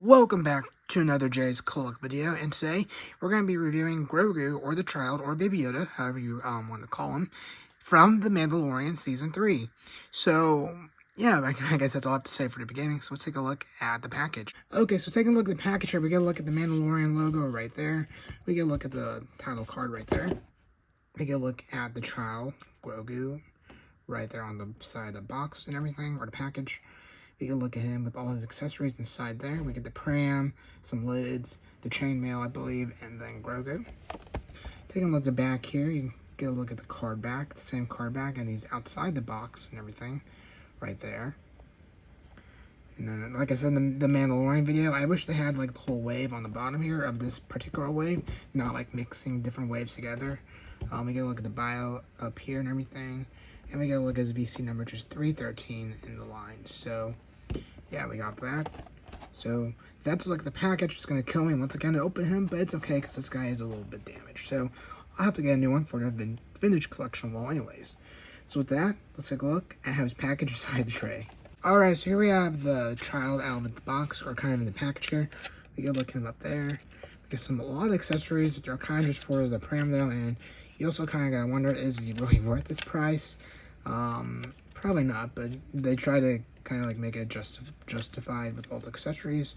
Welcome back to another Jay's Collect video, and today we're going to be reviewing Grogu, or the Child, or Baby Yoda, however you want to call him, from The Mandalorian Season 3. So, yeah, I guess that's all I have to say for the beginning, so let's take a look at the package. Okay, so taking a look at the package here, we get a look at the Mandalorian logo right there. We get a look at the title card right there. We get a look at the Child, Grogu, right there on the side of the box and everything, or the package. We get a look at him with all his accessories inside there. We get the pram, some lids, the chainmail, I believe, and then Grogu. Taking a look at the back here, you can get a look at the card back, the same card back, and he's outside the box and everything, right there. And then, like I said in the Mandalorian video, I wish they had like the whole wave on the bottom here of this particular wave, not like mixing different waves together. We get a look at the bio up here and everything, and we get a look at his VC number, which is 313 in the line. So yeah, we got that. So that's like the package. It's going to kill me once again to open him, but it's okay because this guy is a little bit damaged. So I'll have to get a new one for the vintage collection wall anyways. So with that, let's take a look at how his package inside the tray. Alright, so here we have the Child out of the box, or kind of in the package here. We get a look at him up there. We get a lot of accessories that are kind of just for the pram though, and you also kind of got to wonder, is he really worth this price? Probably not, but they try to kind of like make it justified with all the accessories.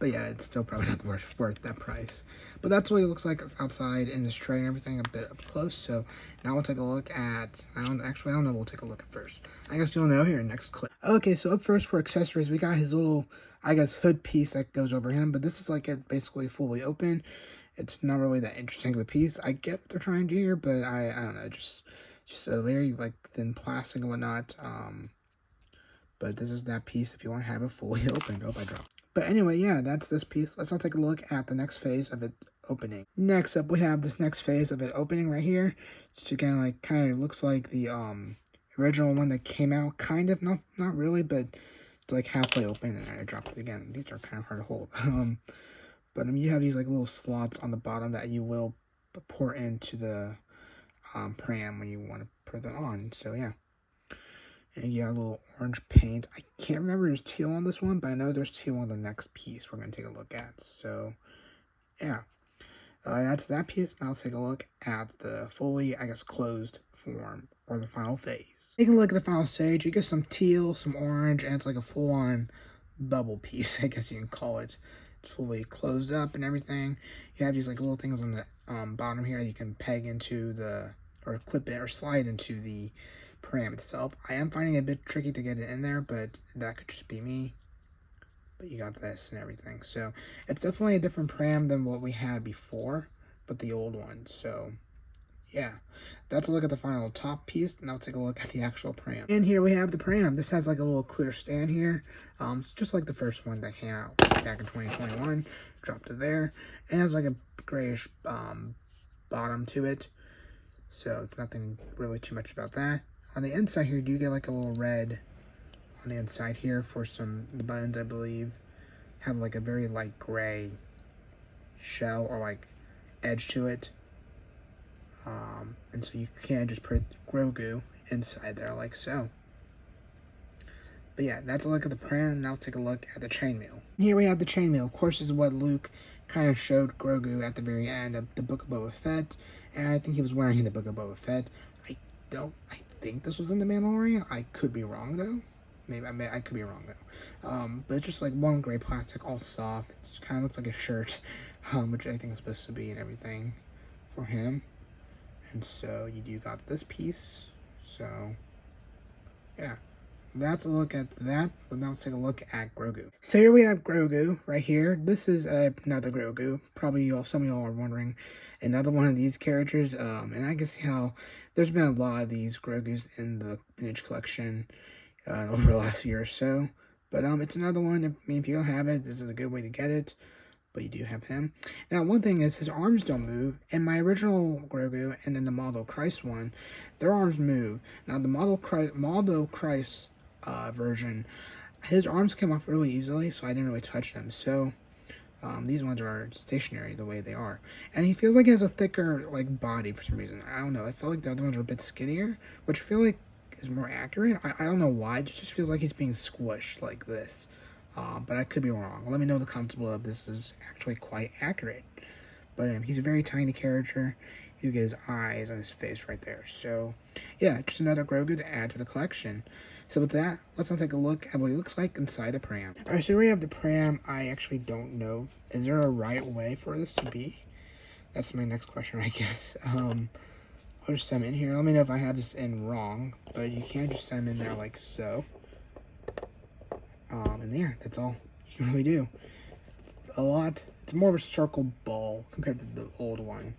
But yeah, it's still probably not worth that price. But that's what he looks like outside in this tray and everything, a bit up close. So now we'll take a look at, I don't know, we'll take a look at first. I guess you'll know here in the next clip. Okay, so up first for accessories, we got his little, I guess, hood piece that goes over him. But this is like it basically fully open. It's not really that interesting of a piece. I get what they're trying to do here, but I don't know, just a very like thin plastic and whatnot. But this is that piece if you want to have it fully opened. Oh, I dropped. But anyway, yeah, that's this piece. Let's now take a look at the next phase of it opening. Next up, we have this next phase of it opening right here. So again, kind of looks like the original one that came out. Kind of, not really, but it's like halfway open, and I dropped it again. These are kind of hard to hold. But you have these like little slots on the bottom that you will pour into the pram when you want to put them on. So yeah. And you got a little orange paint. I can't remember there's teal on this one, but I know there's teal on the next piece we're going to take a look at. So, yeah. That's that piece. Now let's take a look at the fully, I guess, closed form, or the final phase. Taking a look at the final stage, you get some teal, some orange, and it's like a full-on bubble piece, I guess you can call it. It's fully closed up and everything. You have these like little things on the bottom here you can peg into the, or clip it, or slide into the pram itself. I am finding it a bit tricky to get it in there, but that could just be me. But you got this and everything. So it's definitely a different pram than what we had before, but the old one. So yeah, that's a look at the final top piece. Now take a look at the actual pram. And here we have the pram. This has like a little clear stand here. It's just like the first one that came out back in 2021. Dropped it there. And it has like a grayish bottom to it. So nothing really too much about that. On the inside here, you do get like a little red on the inside here for the buttons, I believe. Have like a very light gray shell or like edge to it. And so you can just put Grogu inside there like so. But yeah, that's a look at the pram. Now let's take a look at the chainmail. Here we have the chainmail. Of course, this is what Luke kind of showed Grogu at the very end of the Book of Boba Fett. And I think he was wearing the Book of Boba Fett. I think this was in the Mandalorian. I could be wrong though. Maybe I could be wrong though. But it's just like one gray plastic, all soft. It kind of looks like a shirt, which I think is supposed to be and everything for him. And so you do got this piece. So yeah, that's a look at that. But now let's take a look at Grogu. So here we have Grogu right here. This is another Grogu. Probably some of y'all are wondering, another one of these characters. And I can see how there's been a lot of these Grogus in the vintage collection over the last year or so. But it's another one. If you don't have it, this is a good way to get it. But you do have him. Now, one thing is his arms don't move. In my original Grogu and then the Mando Christ one, their arms move. Now, the Mando Christ version, his arms came off really easily, so I didn't really touch them. So these ones are stationary the way they are. And he feels like he has a thicker like body for some reason. I don't know. I feel like the other ones are a bit skinnier, which I feel like is more accurate. I don't know why. It just feels like he's being squished like this. but I could be wrong. Let me know in the comments below if this is actually quite accurate. But he's a very tiny character. You get his eyes and his face right there. So, yeah, just another Grogu to add to the collection. So with that, let's now take a look at what he looks like inside the pram. Alright, so we have the pram. I actually don't know. Is there a right way for this to be? That's my next question, I guess. I'll just set him in here. Let me know if I have this in wrong. But you can't just set him in there like so. And yeah, that's all you can really do. A lot. It's more of a circle ball compared to the old one.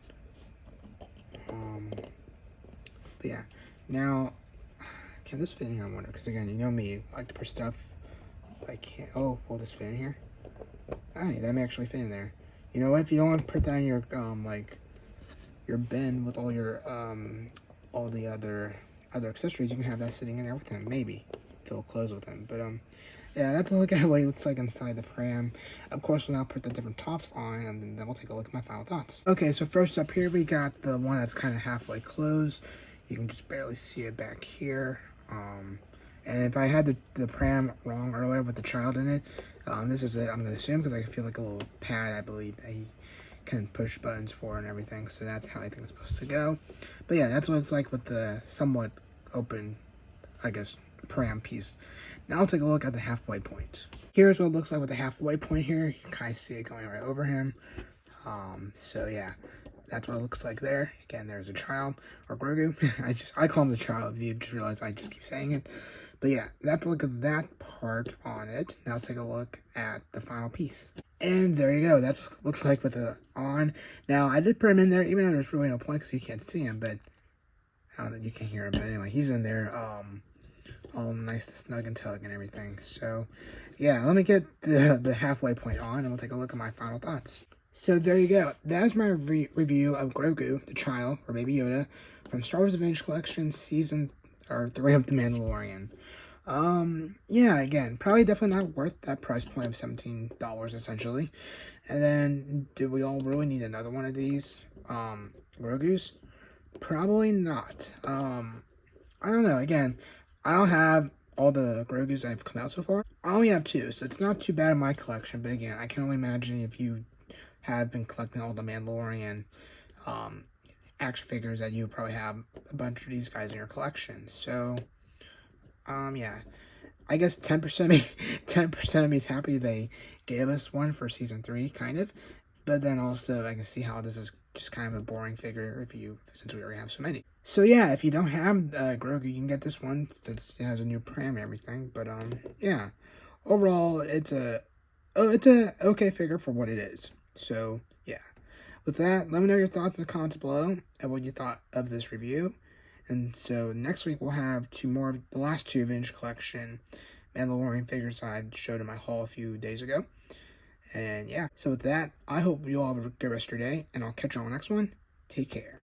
But yeah, now can this fit in here? I wonder, because again, you know me, I like to put stuff. I can't. Oh, will this fit in here? Alright, that may actually fit in there. You know what? If you don't want to put that in your like your bin with all your all the other accessories, you can have that sitting in there with him. Maybe fill clothes with him. But yeah, that's a look at what he looks like inside the pram. Of course, we'll now put the different tops on, and then we'll take a look at my final thoughts. Okay, so first up here, we got the one that's kind of halfway closed. You can just barely see it back here. And if I had the pram wrong earlier with the child in it, this is it, I'm going to assume, because I feel like a little pad, I believe, that he can push buttons for and everything. So that's how I think it's supposed to go. But yeah, that's what it looks like with the somewhat open, I guess, pram piece. Now I'll take a look at the halfway point. Here's what it looks like with the halfway point here. You can kind of see it going right over him. So yeah, that's what it looks like there. Again, there's a child, or Grogu. I call him the child. You just realize I just keep saying it. But yeah, that's a look at that part on it. Now let's take a look at the final piece. And there you go. That's what it looks like with the on. Now, I did put him in there, even though there's really no point because you can't see him, but I don't know, you can't hear him. But anyway, he's in there. All nice, snug and tug and everything. So, yeah, let me get the halfway point on, and we'll take a look at my final thoughts. So there you go. That's my review of Grogu, the child, or Baby Yoda, from Star Wars Adventure Collection Season 3 of The Mandalorian. Yeah, again, probably definitely not worth that price point of $17 essentially. And then, do we all really need another one of these Grogus? Probably not. I don't know. Again, I don't have all the Grogus that have come out so far. I only have 2, so it's not too bad in my collection. But again, I can only imagine if you have been collecting all the Mandalorian action figures that you probably have a bunch of these guys in your collection. So, yeah, I guess 10% of me, 10% of me is happy they gave us one for season 3, kind of. But then also, I can see how this is just kind of a boring figure since we already have so many. So yeah, if you don't have Grogu, you can get this one since it has a new pram and everything. But yeah, overall, it's a okay figure for what it is. So yeah, with that, let me know your thoughts in the comments below and what you thought of this review. And so next week we'll have the last 2 Vintage Collection Mandalorian figures I showed in my haul a few days ago. And yeah, so with that, I hope you all have a good rest of your day, and I'll catch you on the next one. Take care.